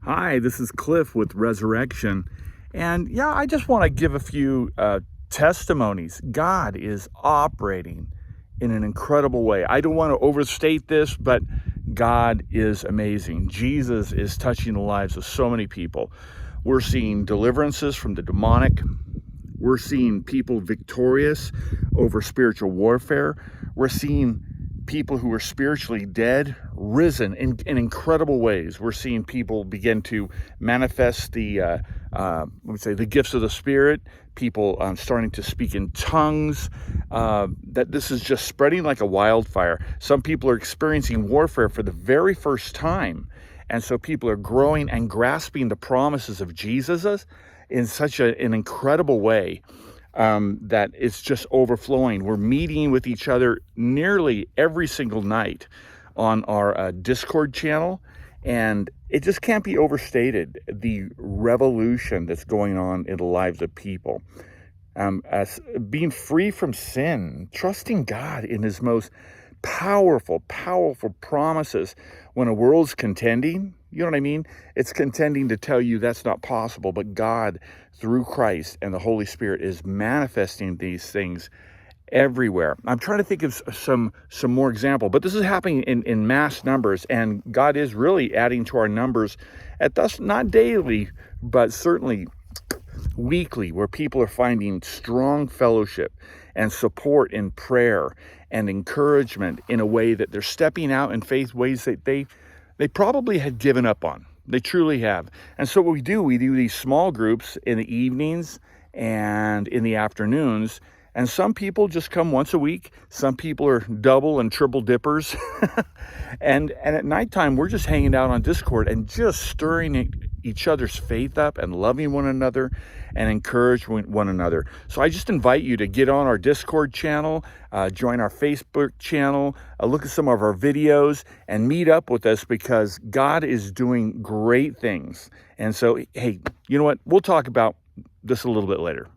Hi, this is Cliff with Resurrection. And yeah, I just want to give a few testimonies. God is operating in an incredible way. I don't want to overstate this, but God is amazing. Jesus is touching the lives of so many people. We're seeing deliverances from the demonic. We're seeing people victorious over spiritual warfare. We're seeing people who are spiritually dead risen in incredible ways. We're seeing people begin to manifest the the gifts of the Spirit. People starting to speak in tongues. That this is just spreading like a wildfire. Some people are experiencing warfare for the very first time, and so people are growing and grasping the promises of Jesus in such an incredible way that it's just overflowing. We're meeting with each other nearly every single night on our Discord channel, and it just can't be overstated, the revolution that's going on in the lives of people. As being free from sin, trusting God in his most powerful promises. When a world's contending, you know what I mean? It's contending to tell you that's not possible, but God, through Christ and the Holy Spirit, is manifesting these things everywhere. I'm trying to think of some more example, but this is happening in mass numbers, and God is really adding to our numbers at thus not daily, but certainly weekly, where people are finding strong fellowship and support in prayer and encouragement in a way that they're stepping out in faith, ways that they probably had given up on. They truly have. And so what we do these small groups in the evenings and in the afternoons. And some people just come once a week. Some people are double and triple dippers. and at nighttime, we're just hanging out on Discord and just stirring each other's faith up and loving one another and encouraging one another. So I just invite you to get on our Discord channel, join our Facebook channel, look at some of our videos, and meet up with us, because God is doing great things. And so, hey, you know what? We'll talk about this a little bit later.